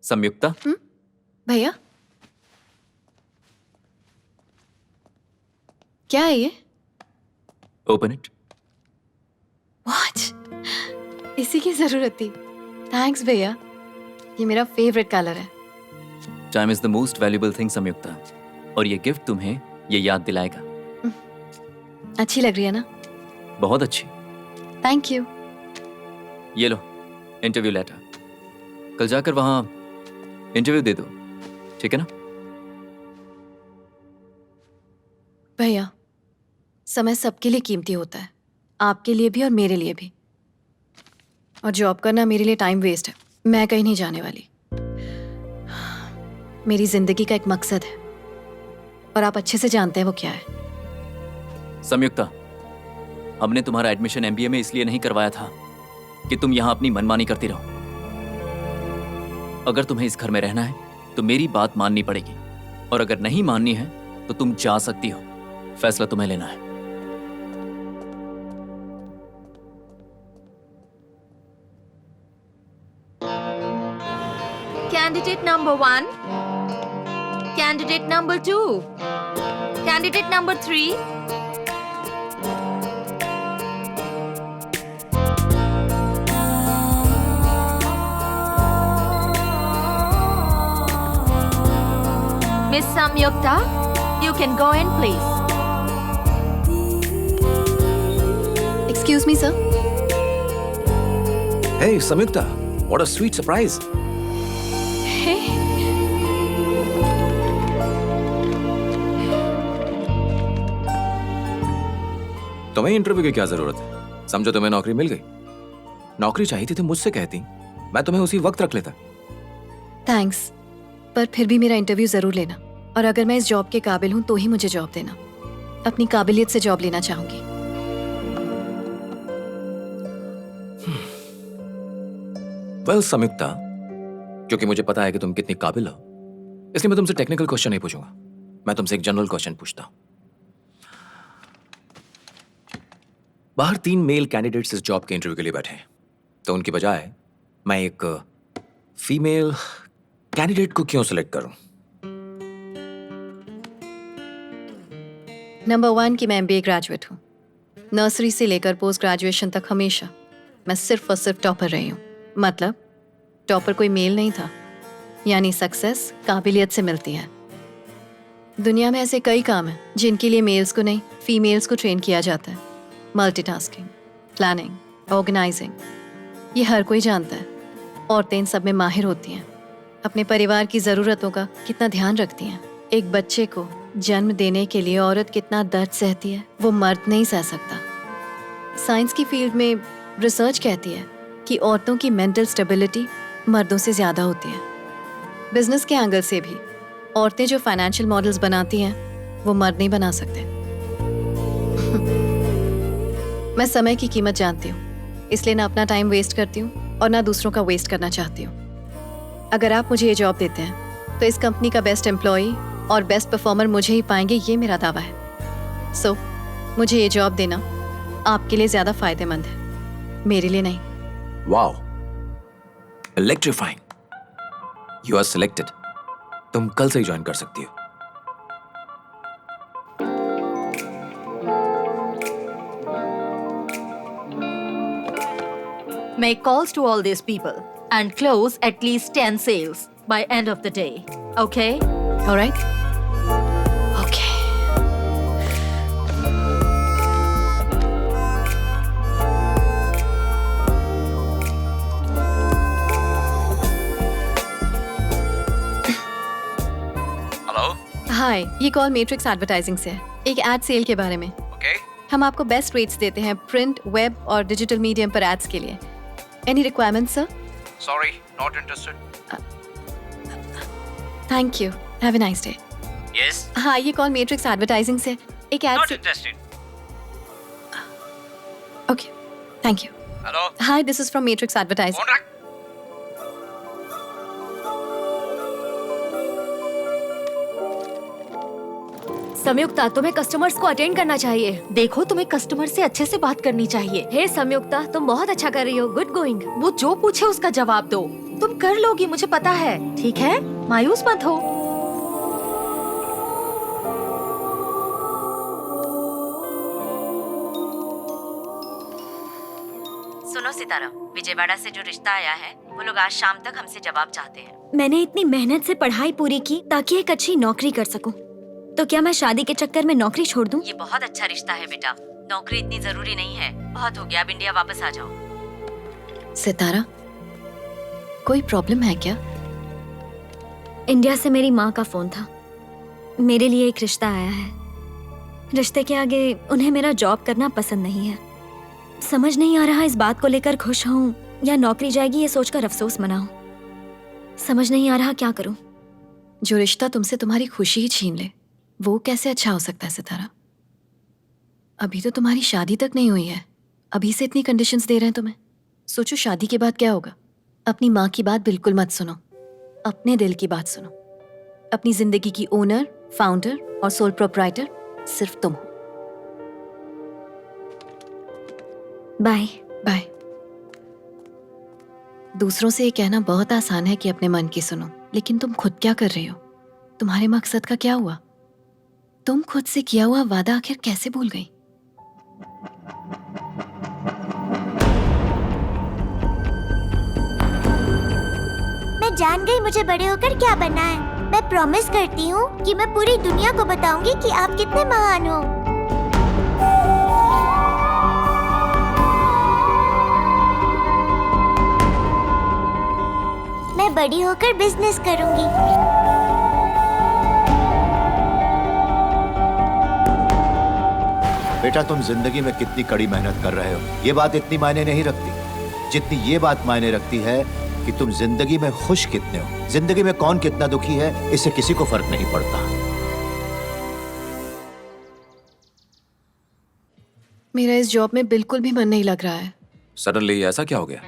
संयुक्ता, भैया क्या है ये? Open it. वॉच, इसी की जरूरत थी। थैंक्स भैया, ये मेरा फेवरेट कलर है। Time is the most valuable thing Sanyukta, और ये गिफ्ट तुम्हें ये याद दिलाएगा। अच्छी लग रही है ना? बहुत अच्छी। Thank you. ये लो इंटरव्यू लेटर, कल जाकर वहां इंटरव्यू दे दो, ठीक है ना? भैया, समय सबके लिए कीमती होता है, आपके लिए भी और मेरे लिए भी। और जॉब करना मेरे लिए टाइम वेस्ट है। मैं कहीं नहीं जाने वाली। मेरी जिंदगी का एक मकसद है और आप अच्छे से जानते हैं वो क्या है। संयुक्ता, हमने तुम्हारा एडमिशन एमबीए में इसलिए नहीं करवाया था कि तुम यहां अपनी मनमानी करती रहो। अगर तुम्हें इस घर में रहना है तो मेरी बात माननी पड़ेगी, और अगर नहीं माननी है तो तुम जा सकती हो। फैसला तुम्हें लेना है। Candidate number 1, candidate number 2, candidate number 3. Miss Samyukta, you can go in, please. Excuse me sir. Hey, Samyukta, what a sweet surprise. तुम्हें इंटरव्यू की क्या जरूरत है? समझो तुम्हें नौकरी मिल गई। नौकरी चाहिए थी तो मुझसे कहती, मैं तुम्हें उसी वक्त रख लेता। थैंक्स, पर फिर भी मेरा इंटरव्यू जरूर लेना, और अगर मैं इस जॉब के काबिल हूं तो ही मुझे जॉब देना। अपनी काबिलियत से जॉब लेना चाहूंगी। वेल संयुक्ता, क्योंकि मुझे पता है कि तुम कितनी काबिल हो, इसलिए मैं तुमसे टेक्निकल क्वेश्चन नहीं पूछूंगा। मैं तुमसे एक जनरल क्वेश्चन पूछता हूं। बाहर 3 मेल कैंडिडेट्स इस जॉब के इंटरव्यू के लिए बैठे हैं, तो उनकी बजाय मैं एक फीमेल कैंडिडेट को क्यों सिलेक्ट करूं? नंबर 1 कि मैं MBA ग्रेजुएट हूँ। नर्सरी से लेकर पोस्ट ग्रेजुएशन तक हमेशा मैं सिर्फ और सिर्फ टॉपर रही हूँ। मतलब टॉपर कोई मेल नहीं था, यानी सक्सेस काबिलियत से मिलती है। दुनिया में ऐसे कई काम हैं जिनके लिए मेल्स को नहीं, फीमेल्स को ट्रेन किया जाता है। मल्टीटास्किंग, प्लानिंग, ऑर्गेनाइजिंग, ये हर कोई जानता है। औरतें इन सब में माहिर होती हैं। अपने परिवार की ज़रूरतों का कितना ध्यान रखती हैं। एक बच्चे को जन्म देने के लिए औरत कितना दर्द सहती है, वो मर्द नहीं सह सकता। साइंस की फील्ड में रिसर्च कहती है कि औरतों की मेंटल स्टेबिलिटी मर्दों से ज़्यादा होती है। बिजनेस के एंगल से भी औरतें जो फाइनेंशियल मॉडल्स बनाती हैं वो मर्द नहीं बना सकते। मैं समय की कीमत जानती हूँ, इसलिए ना अपना टाइम वेस्ट करती हूँ और ना दूसरों का वेस्ट करना चाहती हूँ। अगर आप मुझे ये जॉब देते हैं तो इस कंपनी का बेस्ट एम्प्लॉई और बेस्ट परफॉर्मर मुझे ही पाएंगे, ये मेरा दावा है। सो मुझे ये जॉब देना आपके लिए ज़्यादा फायदेमंद है, मेरे लिए नहीं। Wow, electrifying. You are selected. तुम कल से ही ज्वाइन कर सकती हो। Make calls to all these people and close at least 10 sales by end of the day. Okay? All right? Okay. Hello. Hi, ये कॉल मैट्रिक्स एडवर्टाइजिंग से है, एक एड सेल के बारे में। ओके। हम आपको बेस्ट रेट्स देते हैं प्रिंट, वेब और डिजिटल मीडियम पर एड्स के लिए। Any requirements sir? Sorry, not interested. Thank you, have a nice day. Yes. हाँ, ये कॉल मैट्रिक्स एडवर्टाइजिंग से एक एड से। Interested. Okay, thank you. Hello. Hi, this is from matrix advertising. रख। संयुक्ता, तुम्हें कस्टमर्स को अटेंड करना चाहिए। देखो, तुम्हें कस्टमर से अच्छे से बात करनी चाहिए। हे संयुक्ता, तुम बहुत अच्छा कर रही हो। Good going. वो जो पूछे उसका जवाब दो। तुम कर लोगी, मुझे पता है, ठीक है? मायूस मत हो। सुनो सितारा, विजयवाड़ा से जो रिश्ता आया है वो लोग आज शाम तक हमसे जवाब चाहते हैं। मैंने इतनी मेहनत से पढ़ाई पूरी की ताकि एक अच्छी नौकरी कर सकूं। तो क्या मैं शादी के चक्कर में नौकरी छोड़ दूं? ये बहुत अच्छा रिश्ता है बेटा, नौकरी इतनी जरूरी नहीं है। बहुत हो गया, अब इंडिया वापस आ जाओ। सितारा, कोई प्रॉब्लम है क्या? इंडिया से मेरी माँ का फोन था। मेरे लिए एक रिश्ता आया है। रिश्ते के आगे उन्हें मेरा जॉब करना पसंद नहीं है। समझ नहीं आ रहा इस बात को लेकर खुश हूँ या नौकरी जाएगी ये सोचकर अफसोस मनाऊं। समझ नहीं आ रहा क्या करूं। जो रिश्ता तुमसे तुम्हारी खुशी ही छीन ले, वो कैसे अच्छा हो सकता है सितारा? अभी तो तुम्हारी शादी तक नहीं हुई है, अभी से इतनी कंडीशंस दे रहे हैं तुम्हें। सोचो शादी के बाद क्या होगा। अपनी माँ की बात बिल्कुल मत सुनो, अपने दिल की बात सुनो। अपनी जिंदगी की ओनर, फाउंडर और सोल प्रोप्राइटर सिर्फ तुम हो। बाय। बाय। दूसरों से ये कहना बहुत आसान है कि अपने मन की सुनो, लेकिन तुम खुद क्या कर रही हो? तुम्हारे मकसद का क्या हुआ? तुम खुद से किया हुआ वादा आखिर कैसे भूल गई? मैं जान गई मुझे बड़े होकर क्या बनना है। मैं प्रॉमिस करती हूँ कि मैं पूरी दुनिया को बताऊंगी कि आप कितने महान हो। मैं बड़ी होकर बिजनेस करूंगी। बेटा, तुम जिंदगी में कितनी कड़ी मेहनत कर रहे हो, ये बात इतनी मायने नहीं रखती जितनी ये बात मायने रखती है कि तुम जिंदगी में खुश कितने हो। जिंदगी में कौन कितना दुखी है, इससे किसी को फर्क नहीं पड़ता। मेरा इस जॉब में बिल्कुल भी मन नहीं लग रहा है। सडनली ऐसा क्या हो गया?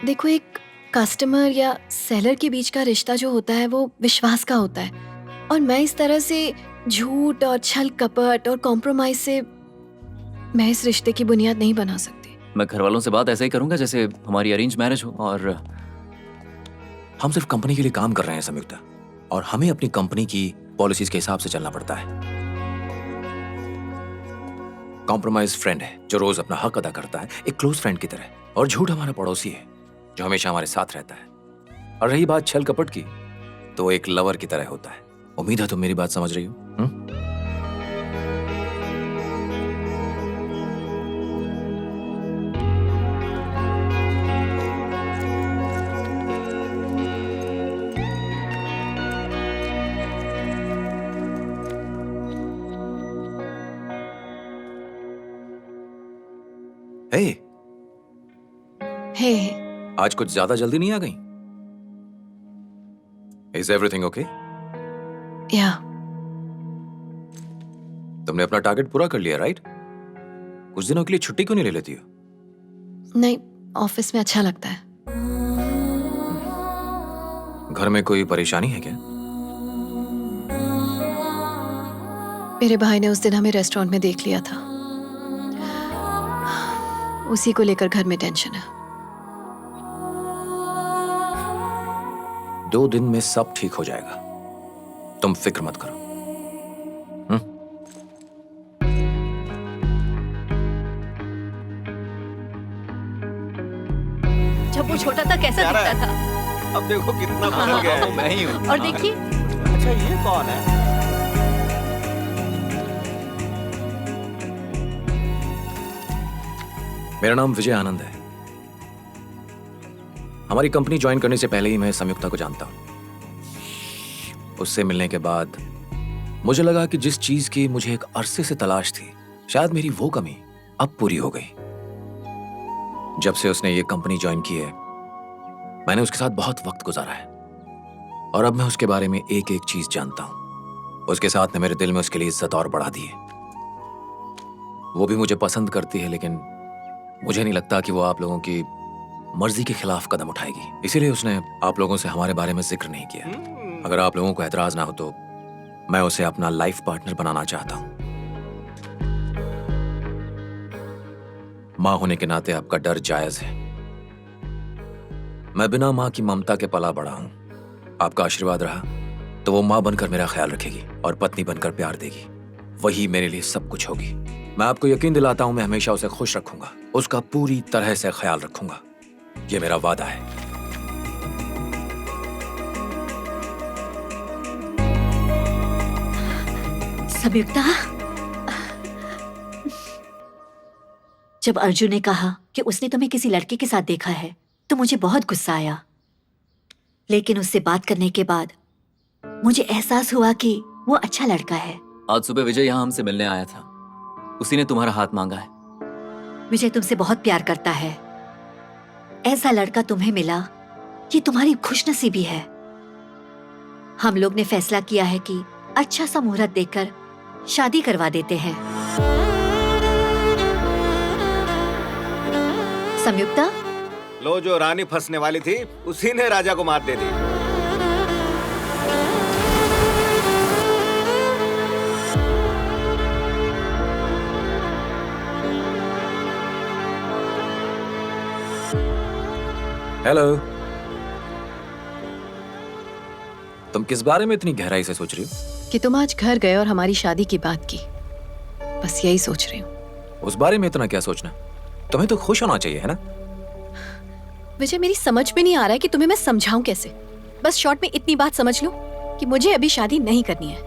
देखो, एक कस्टमर या सेलर के बीच का रिश्ता जो होता है वो विश्वास का होता है, और मैं इस तरह से झूठ और छल कपट और कॉम्प्रोमाइज से मैं इस रिश्ते की बुनियाद नहीं बना सकती। मैं घर वालों से बात ऐसे ही करूंगा जैसे हमारी अरेंज मैरिज हो। और हम सिर्फ कंपनी के लिए काम कर रहे हैं संयुक्ता, और हमें अपनी कंपनी की पॉलिसीज के हिसाब से चलना पड़ता है। कॉम्प्रोमाइज फ्रेंड है जो रोज अपना हक अदा करता है, एक क्लोज फ्रेंड की तरह, और झूठ हमारा पड़ोसी है जो हमेशा हमारे साथ रहता है। और रही बात छल कपट की, तो वो एक लवर की तरह होता है। उम्मीद है तुम मेरी बात समझ रही हो। हे, हे, आज कुछ ज्यादा जल्दी नहीं आ गई? Is everything okay? या तुमने अपना टारगेट पूरा कर लिया, राइट? कुछ दिनों के लिए छुट्टी क्यों नहीं ले लेती हो? नहीं, ऑफिस में अच्छा लगता है। घर में कोई परेशानी है क्या? मेरे भाई ने उस दिन हमें रेस्टोरेंट में देख लिया था, उसी को लेकर घर में टेंशन है। 2 दिन में सब ठीक हो जाएगा, तुम फिक्र मत करो। जब वो छोटा था कैसा दिखता था, अब देखो कितना बदल गया है। मैं ही हूँ। और देखिए अच्छा, ये कौन है? मेरा नाम विजय आनंद है। हमारी कंपनी ज्वाइन करने से पहले ही मैं संयुक्ता को जानता हूं। उससे मिलने के बाद मुझे लगा कि जिस चीज की मुझे एक अरसे से तलाश थी, शायद मेरी वो कमी अब पूरी हो गई। जब से उसने ये कंपनी ज्वाइन की है, मैंने उसके साथ बहुत वक्त गुजारा है, और अब मैं उसके बारे में एक एक चीज जानता हूं। उसके साथ ने मेरे दिल में उसके लिए इज्जत और बढ़ा दी है। वो भी मुझे पसंद करती है, लेकिन मुझे नहीं लगता कि वो आप लोगों की मर्जी के खिलाफ कदम उठाएगी। इसीलिए उसने आप लोगों से हमारे बारे में जिक्र नहीं किया। अगर आप लोगों को एतराज ना हो तो मैं उसे अपना लाइफ पार्टनर बनाना चाहता हूं। मां होने के नाते आपका डर जायज है। मैं बिना माँ की ममता के पला बड़ा हूँ। आपका आशीर्वाद रहा तो वो माँ बनकर मेरा ख्याल रखेगी और पत्नी बनकर प्यार देगी। वही मेरे लिए सब कुछ होगी। मैं आपको यकीन दिलाता हूँ मैं हमेशा उसे खुश रखूंगा, उसका पूरी तरह से ख्याल रखूंगा। ये मेरा वादा है। संयुक्ता, जब अर्जुन ने कहा कि उसने तुम्हें किसी लड़के के साथ देखा है तो मुझे बहुत गुस्सा आया, लेकिन उससे बात करने के बाद मुझे एहसास हुआ कि वो अच्छा लड़का है। आज सुबह विजय यहाँ हमसे मिलने आया था, उसी ने तुम्हारा हाथ मांगा है। विजय तुमसे बहुत प्यार करता है। ऐसा लड़का तुम्हें मिला, ये तुम्हारी खुशनसीबी है। हम लोग ने फैसला किया है कि अच्छा सा मुहूर्त देखकर शादी करवा देते हैं। संयुक्ता, लो, जो रानी फंसने वाली थी उसी ने राजा को मात दे दी। हेलो, तुम किस बारे में इतनी गहराई से सोच रही हो? कि तुम आज घर गए और हमारी शादी की बात की, बस यही सोच रही हूँ। उस बारे में इतना क्या सोचना? तुम्हें तो खुश होना चाहिए, है ना? विजय, मेरी समझ में नहीं आ रहा है कि तुम्हें मैं समझाऊं कैसे। बस शॉर्ट में इतनी बात समझ लो कि मुझे अभी शादी नहीं करनी है।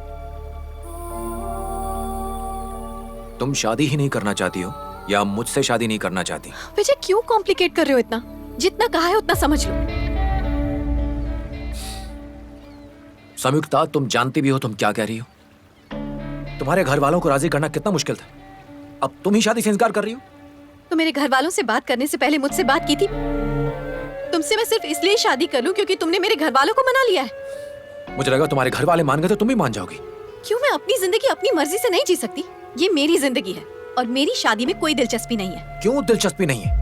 तुम शादी ही नहीं करना चाहती हो या मुझसे शादी नहीं करना चाहती? विजय, क्यों कॉम्प्लिकेट कर रहे हो इतना? जितना कहा है उतना समझ लो। संयुक्ता, तुम जानती भी हो तुम क्या कह रही हो। तुम्हारे घर वालों को राजी करना कितना मुश्किल था, अब तुम ही शादी से इनकार कर रही हो। तो मेरे घर वालों से बात करने से पहले मुझसे बात की थी। तुमसे मैं सिर्फ इसलिए शादी कर लूं क्योंकि तुमने मेरे घर वालों को मना लिया है। मुझे लगा तुम्हारे घर वाले मान गए तो तुम भी मान जाओगी। क्यों? मैं अपनी जिंदगी अपनी मर्जी से नहीं जी सकती? ये मेरी जिंदगी है और मेरी शादी में कोई दिलचस्पी नहीं है। क्यों दिलचस्पी नहीं है?